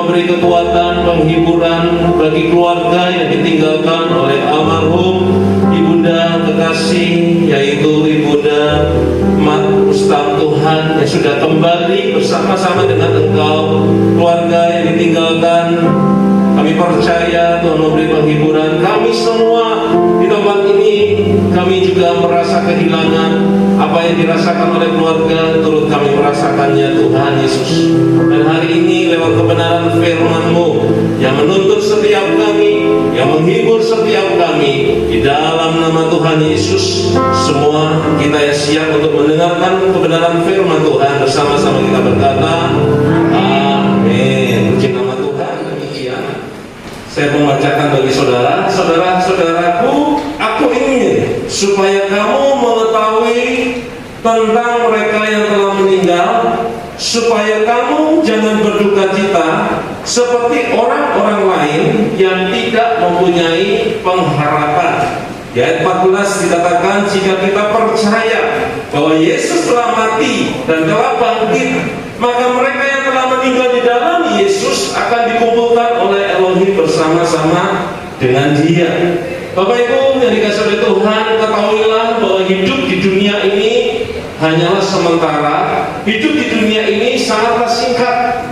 memberi kekuatan, penghiburan bagi keluarga yang ditinggalkan oleh almarhum Ibunda kekasih, yaitu Ibunda Mat Rustam Tuhan, yang sudah kembali bersama-sama dengan Engkau. Keluarga yang ditinggalkan, kami percaya Tuhan memberi penghiburan. Kami semua di tempat ini, kami juga merasa kehilangan apa yang dirasakan oleh keluarga, turut kami merasakannya Tuhan Yesus. Dan hari ini lewat kebenaran firman-Mu yang menuntut setiap kami, yang menghibur setiap kami, di dalam nama Tuhan Yesus, semua kita yang siap untuk mendengarkan kebenaran firman Tuhan, bersama-sama kita berkata, amin. Puji nama Tuhan. Demikian saya membacakan bagi saudara, saudara-saudaraku, aku ingin supaya kamu mengetahui tentang mereka yang telah meninggal, supaya kamu jangan berduka cita seperti orang-orang lain yang tidak mempunyai pengharapan. Di ayat 14 dikatakan, jika kita percaya bahwa Yesus telah mati dan telah bangkit, maka mereka yang telah meninggal di dalam Yesus akan dikumpulkan oleh Elohim bersama-sama dengan Dia. Bapak Ibu yang dikasihi oleh Tuhan, ketahuilah bahwa hidup di dunia ini hanyalah sementara. Hidup di dunia ini sangatlah singkat.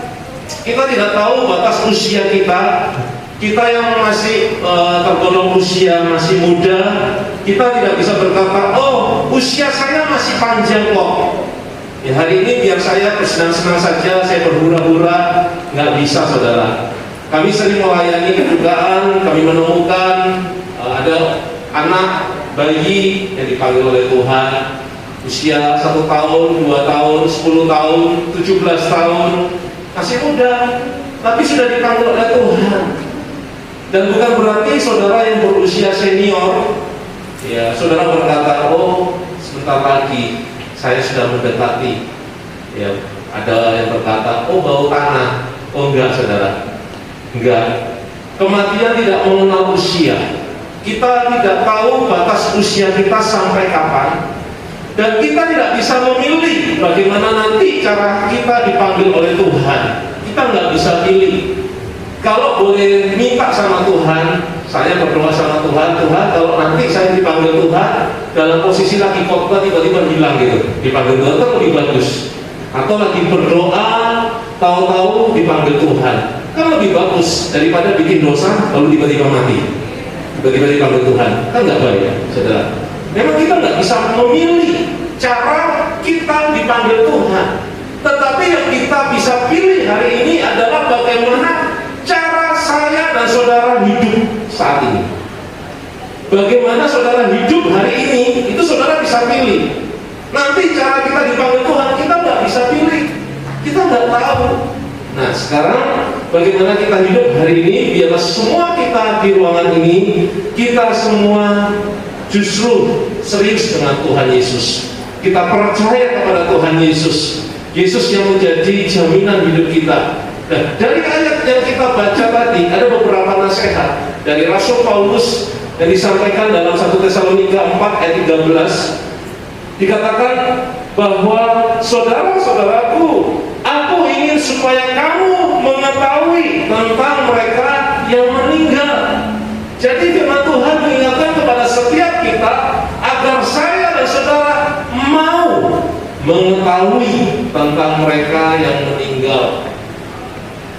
Kita tidak tahu batas usia kita. Kita yang masih tergolong usia masih muda, kita tidak bisa berkata, oh usia saya masih panjang kok. Ya, hari ini biar saya bersenang-senang saja, saya berhura-hura. Nggak bisa, saudara. Kami sering melayani kedukaan, kami menemukan ada anak bayi yang dipanggil oleh Tuhan, usia 1 tahun, 2 tahun, 10 tahun, 17 tahun, masih muda, tapi sudah dipanggil oleh Tuhan. Dan bukan berarti saudara yang berusia senior, ya saudara berkata, oh sebentar lagi saya sudah mendekati. Ya, ada yang berkata, oh bau tanah. Oh enggak, saudara, enggak. Kematian tidak mengenal usia. Kita tidak tahu batas usia kita sampai kapan, dan kita tidak bisa memilih bagaimana nanti cara kita dipanggil oleh Tuhan. Kita nggak bisa pilih. Kalau boleh minta sama Tuhan, saya berdoa sama Tuhan, Tuhan kalau nanti saya dipanggil Tuhan dalam posisi lagi khotbah tiba-tiba hilang gitu, dipanggil Tuhan kan lebih bagus. Atau lagi berdoa tahu-tahu dipanggil Tuhan, kan lebih bagus daripada bikin dosa lalu tiba-tiba mati, tiba-tiba dipanggil Tuhan, kan nggak baik, saudara. Memang kita nggak bisa memilih cara kita dipanggil Tuhan, tetapi yang kita bisa pilih hari ini adalah bagaimana cara saya dan saudara hidup saat ini. Bagaimana saudara hidup hari ini, itu saudara bisa pilih. Nanti cara kita dipanggil Tuhan, kita nggak bisa pilih, kita nggak tahu. Nah sekarang bagaimana kita hidup hari ini, biarlah semua kita di ruangan ini, kita semua justru serius dengan Tuhan Yesus. Kita percaya kepada Tuhan Yesus, Yesus yang menjadi jaminan hidup kita. Dan dari ayat yang kita baca tadi, ada beberapa nasihat dari Rasul Paulus yang disampaikan dalam 1 Tesalonika 4 ayat 13. Dikatakan bahwa saudara-saudaraku, aku ingin supaya kamu mengetahui tentang mereka yang meninggal. Jadi firman Tuhan mengingatkan kepada setiap kita agar saya dan saudara mau mengetahui tentang mereka yang meninggal.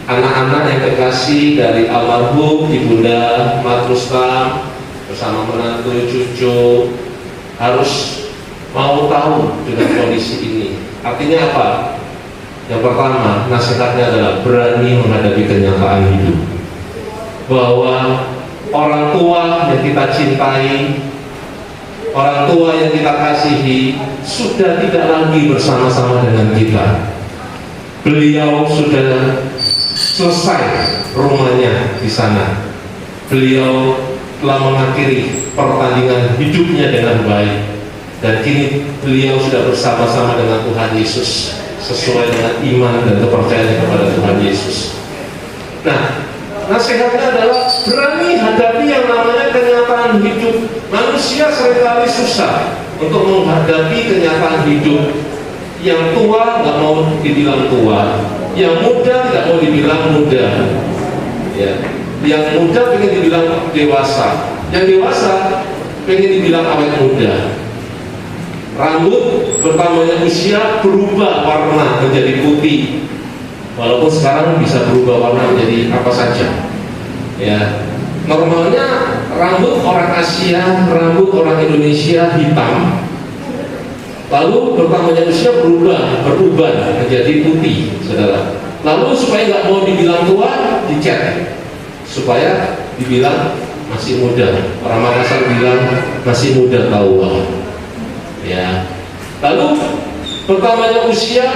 Anak-anak yang terkasih dari almarhum Ibunda Mat Rustam bersama menantu cucu harus mau tahu dengan kondisi ini. Artinya apa? Yang pertama, nasihatnya adalah berani menghadapi kenyataan hidup, bahwa orang tua yang kita cintai, orang tua yang kita kasihi sudah tidak lagi bersama-sama dengan kita. Beliau sudah selesai rumahnya di sana. Beliau telah mengakhiri pertandingan hidupnya dengan baik, dan kini beliau sudah bersama-sama dengan Tuhan Yesus sesuai dengan iman dan kepercayaan kepada Tuhan Yesus. Nah, nasihatnya adalah berani hadapi yang namanya kenyataan hidup. Manusia seringkali susah untuk menghadapi kenyataan hidup. Yang tua nggak mau dibilang tua, Yang muda tidak mau dibilang muda, ya. Yang muda pengen dibilang dewasa, yang dewasa pengen dibilang awet muda. Rambut bertambahnya usia berubah warna menjadi putih, walaupun sekarang bisa berubah warna menjadi apa saja, ya. Normalnya rambut orang Asia, rambut orang Indonesia hitam, lalu bertambahnya usia berubah menjadi putih, saudara. Lalu supaya nggak mau dibilang tua, dicat supaya dibilang masih muda. Orang Makassar bilang masih muda tahu, ya. Lalu bertambahnya usia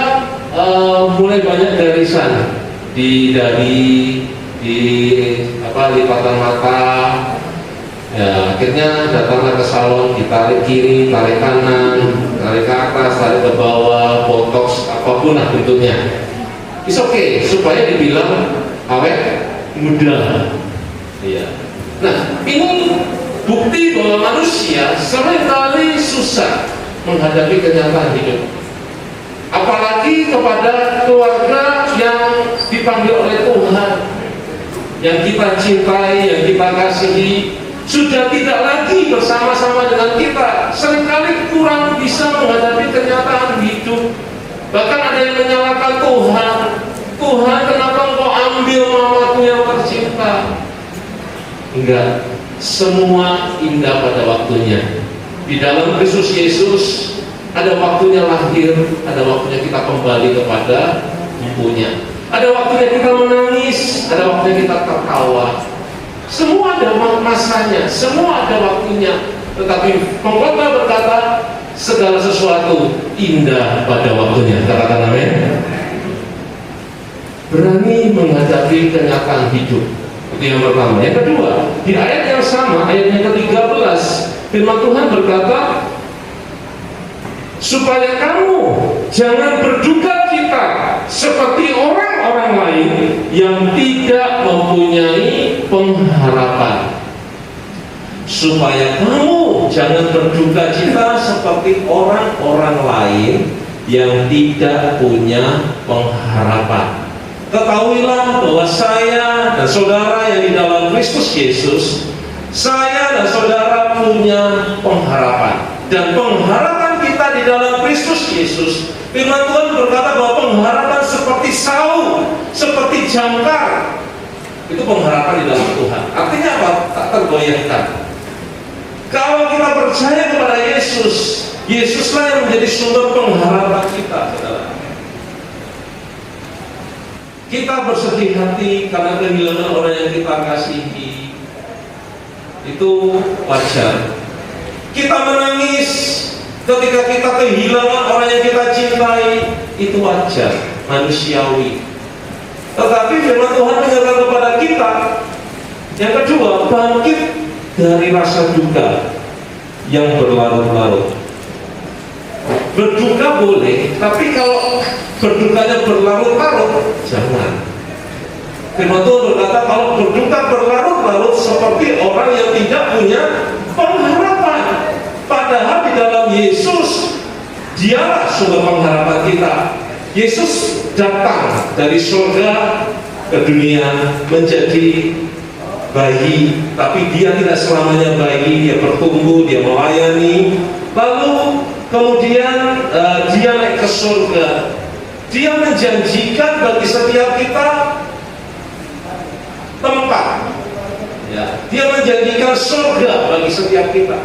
mulai banyak garisan di lipatan mata, ya. Akhirnya datanglah ke salon, ditarik kiri, tarik kanan, tarik ke atas, tarik ke bawah, botox, apapun lah bentuknya. It's okay, supaya dibilang awet muda, ya. Nah, ini bukti bahwa manusia seringkali susah menghadapi kenyataan hidup, apalagi kepada keluarga yang dipanggil oleh Tuhan, yang kita cintai, yang kita kasihi, sudah tidak lagi bersama-sama dengan kita. Seringkali kurang bisa menghadapi kenyataan hidup. Bahkan ada yang menyalahkan Tuhan. Tuhan, kenapa engkau ambil mamaku yang tercinta? Enggak, semua indah pada waktunya. Di dalam Kristus Yesus ada waktunya lahir, ada waktunya kita kembali kepada Ibunya. Ada waktunya kita menangis, ada waktunya kita tertawa. Semua ada masanya, semua ada waktunya. Tetapi pengkhotbah berkata, segala sesuatu indah pada waktunya. Katakan amin. Berani menghadapi kenyataan hidup, itu yang pertama. Yang kedua, di ayat yang sama, ayat yang ke-13, firman Tuhan berkata, supaya kamu jangan berduka cita seperti orang-orang lain yang tidak mempunyai pengharapan. Supaya kamu jangan berduka cita seperti orang-orang lain yang tidak punya pengharapan. Ketahuilah bahwa saya dan saudara yang di dalam Kristus Yesus, saya dan saudara punya pengharapan. Dan pengharapan kita di dalam Kristus Yesus, firman Tuhan berkata bahwa pengharapan seperti saung, seperti jangkar, itu pengharapan di dalam Tuhan. Artinya apa? Tak tergoyahkan. Kalau kita percaya kepada Yesus, Yesuslah yang menjadi sumber pengharapan kita, saudara. Kita bersedih hati karena kehilangan orang yang kita kasihi, itu wajar. Kita menangis ketika kita kehilangan orang yang kita cintai, itu wajar, manusiawi. Tetapi firman Tuhan menyatakan kepada kita, yang kedua, bangkit dari rasa duka yang berlarut-larut. Berduka boleh, tapi kalau berdukanya berlarut-larut, jangan. Firman Tuhan berkata, kalau berduka berlarut-larut seperti orang yang tidak punya pengharapan. Padahal di dalam Yesus, Dialah sumber pengharapan kita. Yesus datang dari surga ke dunia menjadi bayi, tapi Dia tidak selamanya bayi. Dia bertumbuh, Dia melayani, lalu kemudian Dia naik ke surga. Dia menjanjikan bagi setiap kita tempat, ya. Dia menjanjikan surga bagi setiap kita.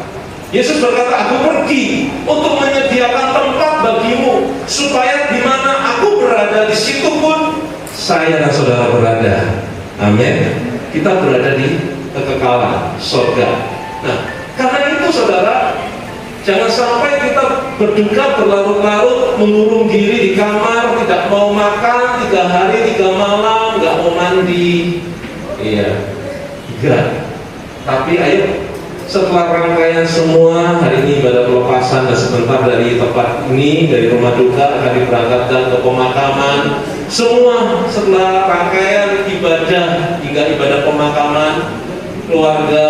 Yesus berkata, aku pergi untuk menyediakan tempat bagimu, supaya di mana aku berada, di situ pun saya dan saudara berada. Amin. Kita berada di kekekalan surga. Nah, karena itu saudara, jangan sampai kita berduka berlarut-larut, mengurung diri di kamar, tidak mau makan 3 hari 3 malam, nggak mau mandi. Iya, enggak. Tapi ayo, setelah rangkaian semua, hari ini ibadah pelepasan dan sebentar dari tempat ini, dari rumah duka akan diberangkatkan ke pemakaman. Semua setelah rangkaian ibadah hingga ibadah pemakaman, keluarga,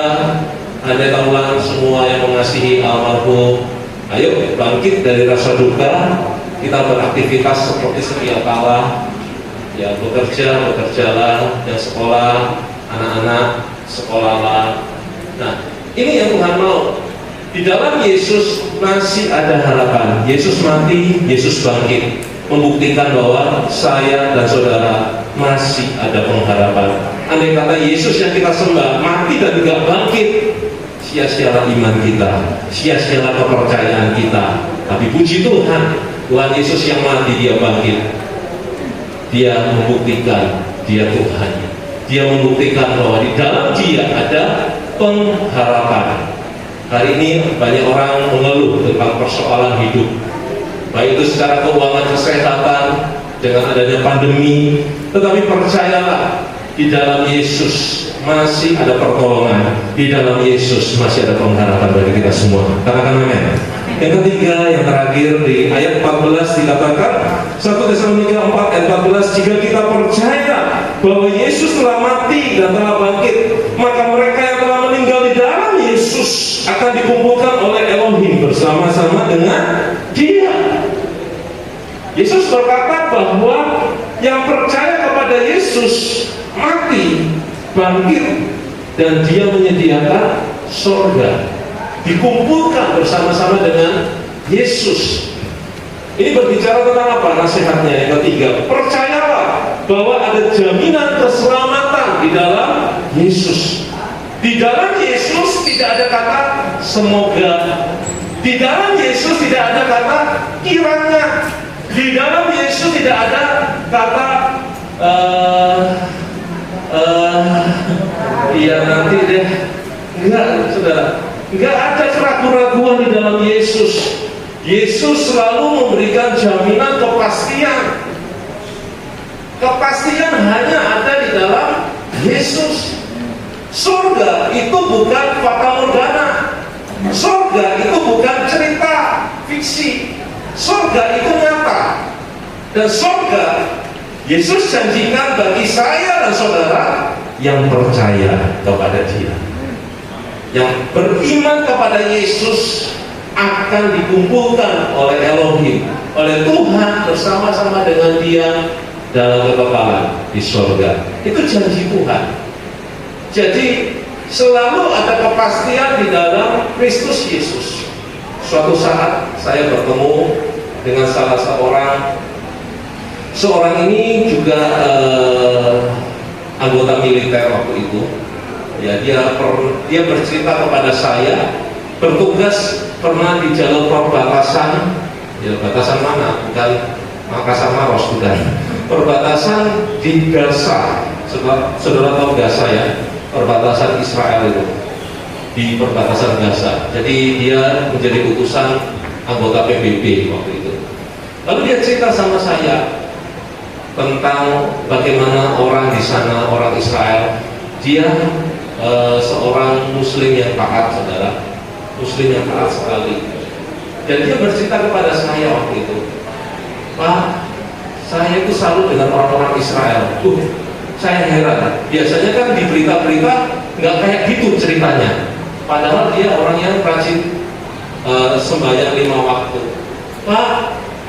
ada taulan semua yang mengasihi almarhum, ayo bangkit dari rasa duka, kita beraktivitas seperti sedia kala. yang bekerja, bekerjalah, yang sekolah, anak-anak, sekolahlah. Nah, ini yang Tuhan mau. Di dalam Yesus masih ada harapan. Yesus mati, Yesus bangkit, membuktikan bahwa saya dan saudara masih ada pengharapan. Andai kata Yesus yang kita sembah mati dan tidak bangkit, sia-sialah iman kita, sia-sialah kepercayaan kita. Tapi puji Tuhan, Tuhan Yesus yang mati, dia bangkit. Dia membuktikan dia Tuhan. Dia membuktikan bahwa di dalam dia ada pengharapan. Hari ini banyak orang mengeluh tentang persoalan hidup, baik itu secara keuangan, kesehatan, dengan adanya pandemi. Tetapi percayalah, di dalam Yesus masih ada pertolongan, di dalam Yesus masih ada pengharapan bagi kita semua. Katakan amin. Yang ketiga, yang terakhir di ayat 14 dikatakan, 1 Tesalonika 4 ayat 14, jika kita percaya bahwa Yesus telah mati dan telah bangkit, maka mereka yang telah meninggal di dalam Yesus akan dikumpulkan oleh Elohim bersama-sama dengan Dia. Yesus berkata bahwa yang percaya kepada Yesus mati, bangkit, dan Dia menyediakan surga, dikumpulkan bersama-sama dengan Yesus. Ini berbicara tentang apa nasihatnya? Yang ketiga, percayalah bahwa ada jaminan keselamatan di dalam Yesus. Di dalam Yesus tidak ada kata semoga. Di dalam Yesus tidak ada kata kiranya. Di dalam Yesus tidak ada kata iya nanti deh. Enggak, saudara. Enggak ada keraguan-keraguan di dalam Yesus. Yesus selalu memberikan jaminan kepastian. Kepastian hanya ada di dalam Yesus. Surga itu bukan fata morgana. Surga itu bukan cerita fiksi. Surga itu nyata. Dan surga Yesus janjikan bagi saya dan saudara yang percaya kepada Dia, yang beriman kepada Yesus, akan dikumpulkan oleh Elohim, oleh Tuhan bersama-sama dengan Dia dalam kekekalan di surga. Itu janji Tuhan. Jadi selalu ada kepastian di dalam Kristus Yesus. Suatu saat saya bertemu dengan salah seorang ini juga anggota militer waktu itu. Ya, dia bercerita kepada saya, bertugas pernah di jalur perbatasan. Ya, batasan mana? Bukan Makassar Maros, bukan. Perbatasan di Gaza. Saudara tahu Gaza ya? Perbatasan Israel itu, di perbatasan Gaza. Jadi dia menjadi utusan anggota PBB waktu itu. Lalu dia cerita sama saya tentang bagaimana orang di sana, orang Israel, dia seorang Muslim yang taat, saudara, Muslim yang taat sekali. Dan dia bercerita kepada saya waktu itu, Pak, saya itu selalu dengan orang-orang Israel. Saya heran, biasanya kan di berita-berita nggak kayak gitu ceritanya. Padahal dia orang yang rajin sembahyang 5 waktu. Pak,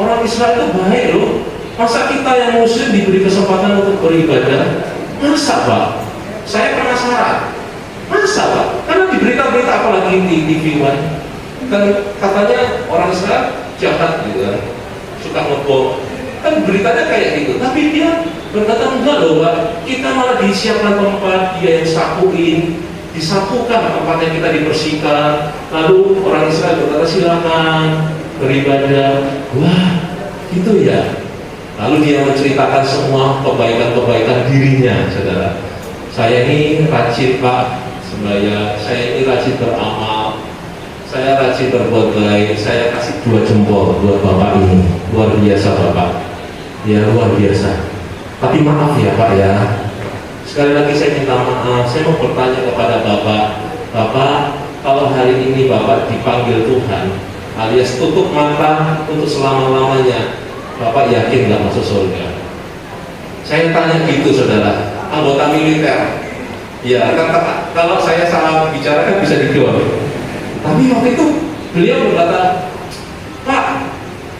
orang Israel itu baik loh. Masa kita yang Muslim diberi kesempatan untuk beribadah? Masa, Pak? Saya penasaran. Masa, Pak? Karena di berita-berita apalagi di TV kan katanya orang Israel jahat gitu kan, suka ngebom. Kan beritanya kayak gitu. Tapi dia berkata enggak loh, Pak, kita malah disiapkan tempat, dia yang sapuin, disapukan tempat yang kita dibersihkan. Lalu orang Israel berkata silakan beribadah. Wah, gitu ya. Lalu dia menceritakan semua kebaikan-kebaikan dirinya, saudara. Saya ini rajin, Pak, sembahyang, saya ini rajin beramal, saya rajin berbuat baik, saya kasih 2 jempol buat Bapak ini. Luar biasa, Bapak. Ya, luar biasa. Tapi maaf ya, Pak ya. Sekali lagi saya minta maaf. Saya mau bertanya kepada Bapak, kalau hari ini Bapak dipanggil Tuhan, alias tutup mata untuk selama-lamanya, Bapak yakin nggak masuk surga? Saya tanya gitu, saudara, anggota militer. Ya, kalau saya salah bicara kan bisa dijawab. Tapi waktu itu beliau berkata, Pak,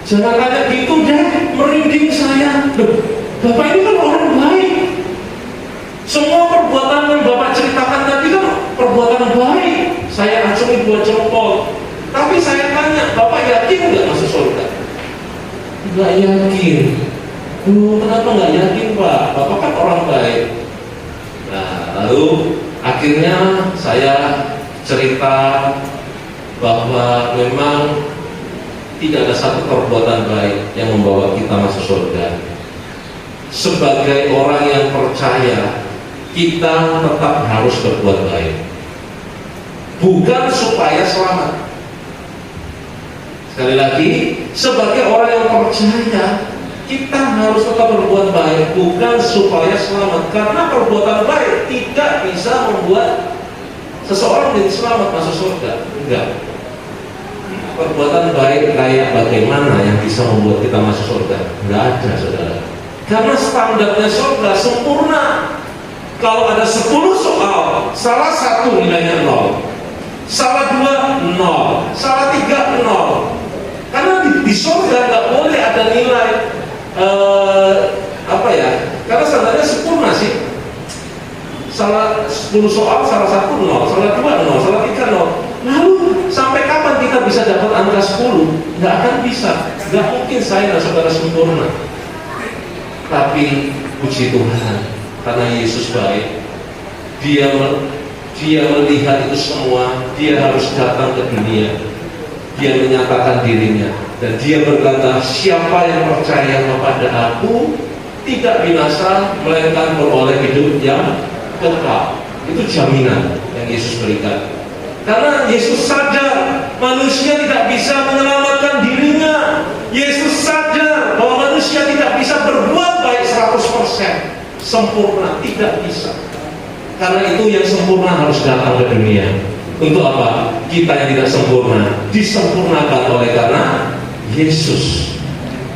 jangan tanya gitu deh, merinding saya. Loh, Bapak ini kan orang baik. Semua perbuatan yang Bapak ceritakan tadi kan perbuatan baik. Saya acungi 2 jempol. Tapi saya tanya, Bapak yakin nggak masuk surga? Nggak yakin. Kenapa nggak yakin, Pak? Bapak kan orang baik. Nah, lalu akhirnya saya cerita bahwa memang tidak ada satu perbuatan baik yang membawa kita masuk surga. Sebagai orang yang percaya, kita tetap harus berbuat baik, bukan supaya selamat. Sekali lagi, sebagai orang yang percaya, kita harus tetap berbuat baik, bukan supaya selamat. Karena perbuatan baik tidak bisa membuat seseorang jadi selamat masuk surga. Enggak. Perbuatan baik kayak bagaimana yang bisa membuat kita masuk surga? Enggak ada, saudara. Karena standarnya surga sempurna. Kalau ada 10 soal, salah 1 nilainya 0, salah 2 0, salah 3 0. Karena di surga nggak boleh ada nilai karena standarnya sempurna sih. Salah 10 soal, salah 1 0, salah 2 0, salah 3 0. Lalu sampai kapan kita bisa dapat angka 10? Nggak akan bisa. Nggak mungkin saya dan saudara sempurna. Tapi puji Tuhan, karena Yesus baik, Dia melihat itu semua. Dia harus datang ke dunia. Dia menyatakan dirinya, dan Dia berkata, siapa yang percaya kepada Aku tidak binasa, melainkan beroleh hidup yang kekal. Itu jaminan yang Yesus berikan. Karena Yesus sadar manusia tidak bisa menyelamatkan dirinya. Yesus sadar bahwa manusia tidak bisa berbuat baik 100% sempurna, tidak bisa. Karena itu yang sempurna harus datang ke dunia. Untuk apa? Kita yang tidak sempurna disempurnakan oleh karena Yesus.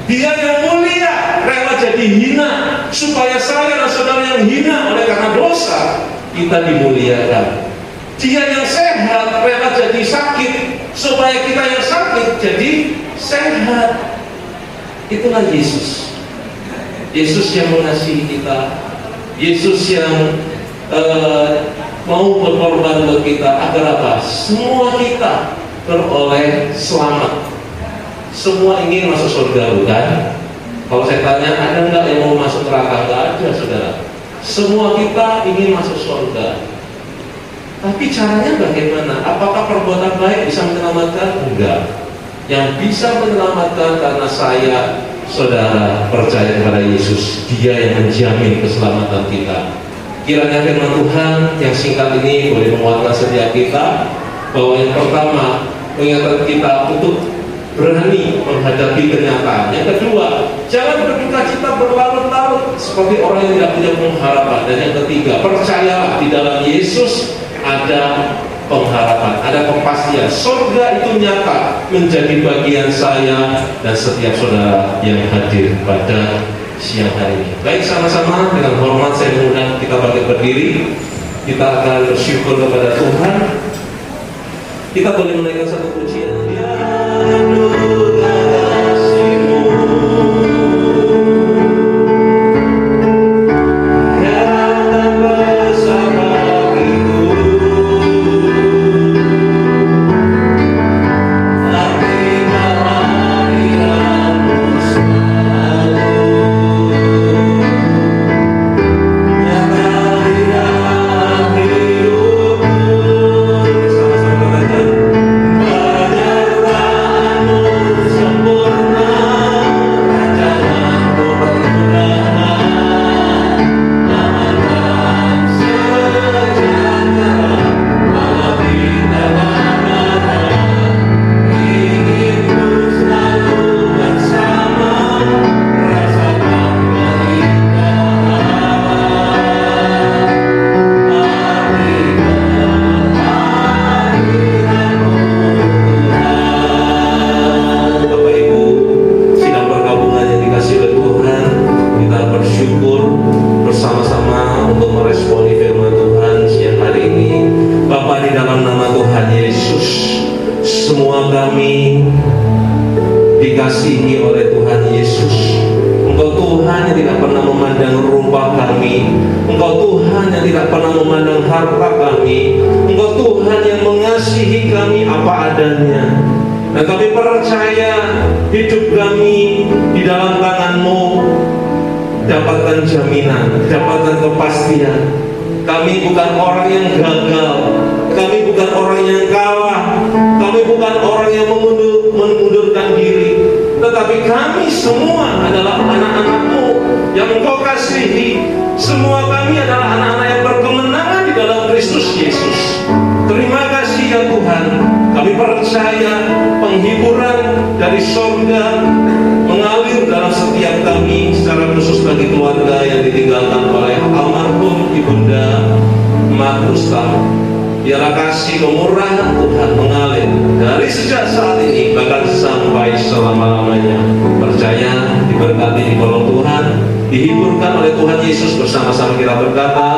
Dia yang mulia rela jadi hina, supaya saya dan saudara yang hina oleh karena dosa kita dimuliakan. Dia yang sehat rela jadi sakit, supaya kita yang sakit jadi sehat. Itulah Yesus. Yesus yang mengasihi kita. Yesus yang mau berkorban buat kita agar apa? Semua kita beroleh selamat. Semua ingin masuk surga, bukan? Kalau saya tanya, ada nggak yang mau masuk neraka? Nggak ada, saudara. Semua kita ingin masuk surga. Tapi caranya bagaimana? Apakah perbuatan baik bisa menyelamatkan? Enggak. Yang bisa menyelamatkan karena saya, saudara, percaya kepada Yesus. Dia yang menjamin keselamatan kita. Kiranya firman Tuhan yang singkat ini boleh menguatkan setiap kita, bahwa yang pertama mengingatkan kita untuk berani menghadapi kenyataan. Yang kedua, jangan berduka cita berlarut-larut seperti orang yang tidak punya pengharapan. Dan yang ketiga, percayalah di dalam Yesus ada pengharapan, ada kepastian. Surga itu nyata menjadi bagian saya dan setiap saudara yang hadir pada siang hari ini. Baik, sama-sama dengan hormat saya mengundang kita bangkit berdiri. Kita akan bersyukur kepada Tuhan. Kita boleh menaikkan satu pujian. Dikasihi oleh Tuhan Yesus. Engkau Tuhan yang tidak pernah Engkau Tuhan yang tidak pernah memandang harta kami. Engkau Tuhan yang mengasihi kami apa adanya. Dan kami percaya hidup kami di dalam tangan-Mu, dapatkan jaminan, dapatkan kepastian. Kami bukan orang yang gagal, kami bukan orang yang kalah, kami bukan orang yang mengundurkan diri, tetapi kami semua adalah anak-anak-Mu yang Engkau kasihi. Semua kami adalah anak-anak yang berkemenangan di dalam Kristus Yesus. Terima kasih ya Tuhan. Kami percaya penghiburan dari sorga mengalir dalam setiap kami, secara khusus bagi keluarga yang ditinggalkan oleh almarhum Ibunda Mak Rustam. Biarlah kasih kemurahan Tuhan mengalir dari sejak saat ini bahkan sampai selama-lamanya. Percaya, diberkati di kolong Tuhan, dihiburkan oleh Tuhan Yesus. Bersama-sama kita berkata,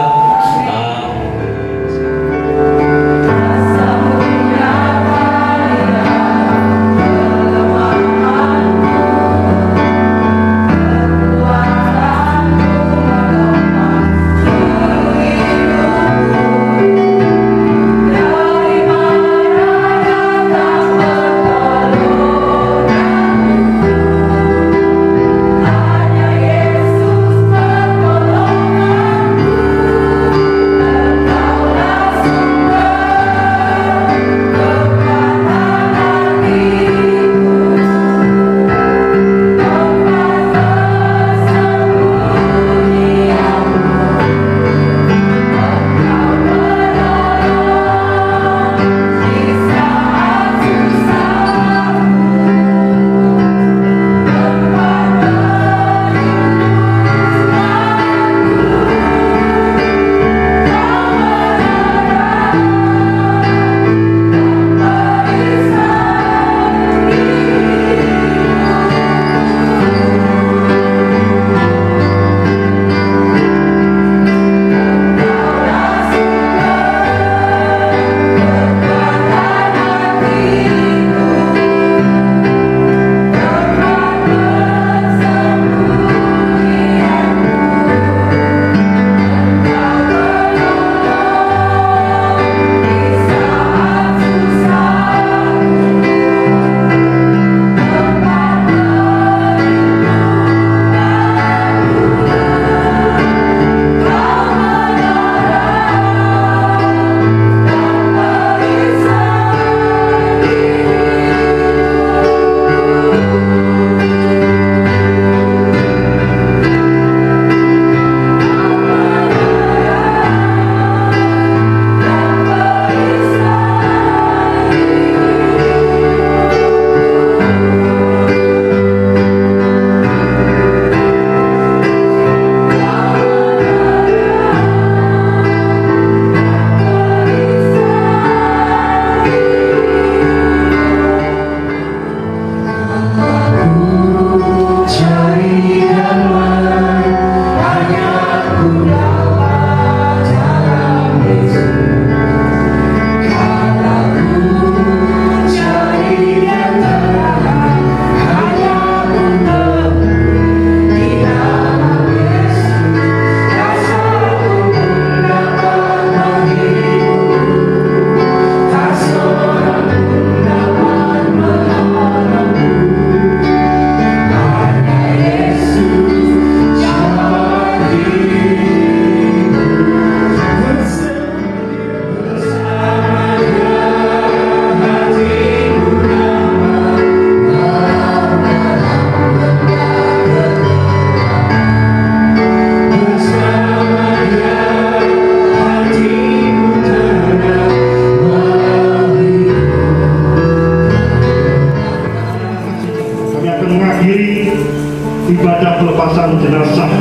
ibadah pelepasan jenazah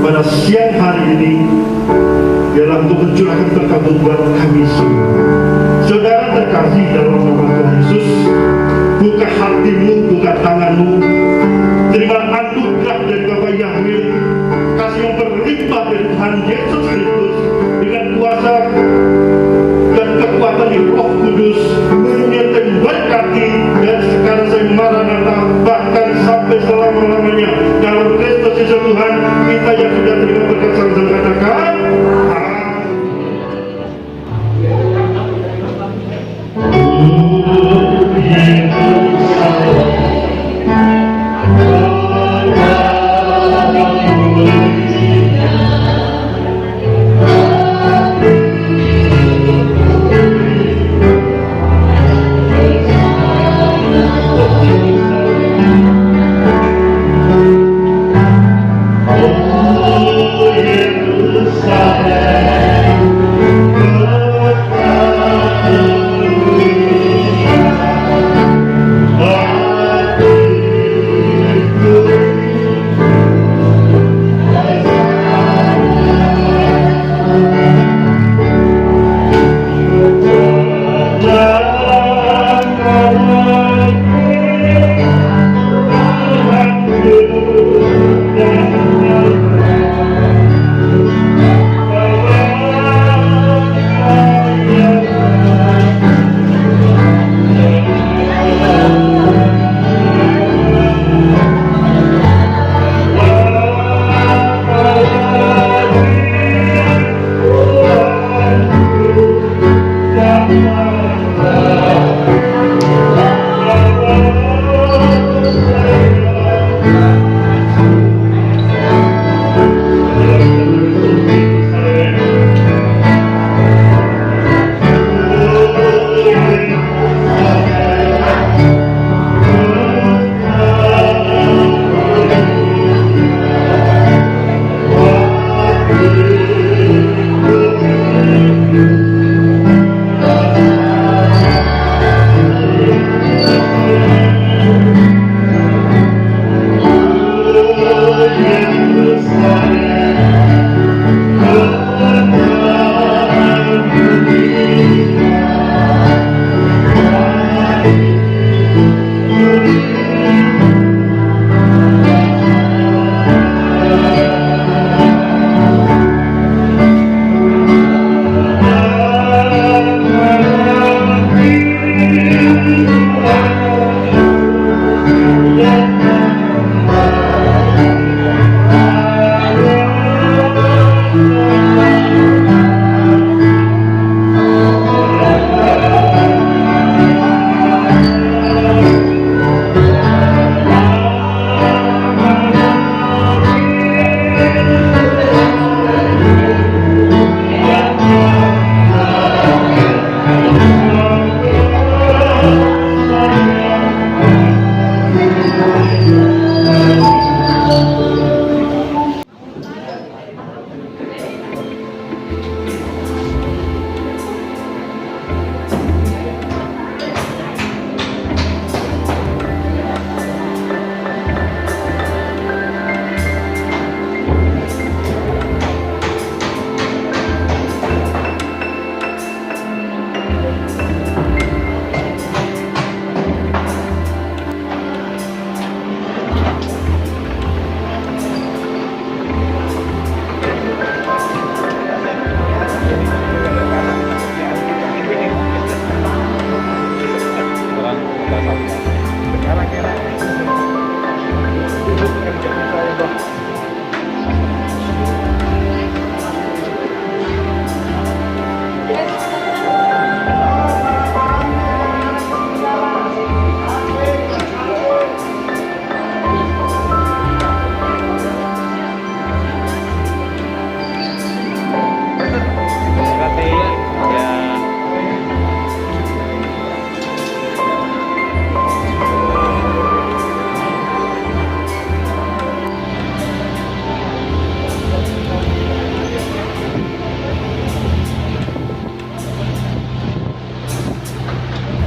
pada siang hari ini. Biarlah untuk mencurahkan berkat buat kami semua. Saudara terkasih dalam nama Tuhan Yesus, buka hatimu, buka tanganmu, terima anugerah dari Bapa Yahweh, kasih yang berlimpah dari Tuhan Yesus Kristus dengan kuasa dan kekuatan yang Roh Kudus menyertai berkati, dan sekarang saya Maranatha bahkan sampai selama-lamanya dalam Kristus Yesus Tuhan kita yang sudah terima berkat sama-sama katakan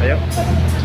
Ayo.